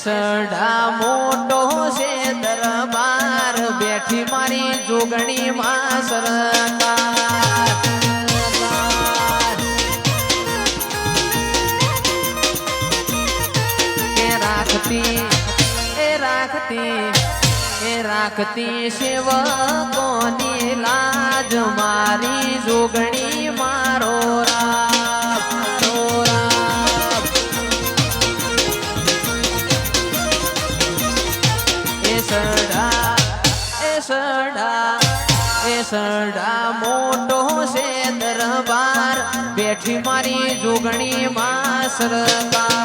સઢા મોટો છે દરબાર બેઠી મારી જોગણી માં સરકાર રાખતી સેવકોની લાજ મારી જોગણી મારો સઢા મોટો છે દરબાર બેઠી મારી જોગણી માં સરકાર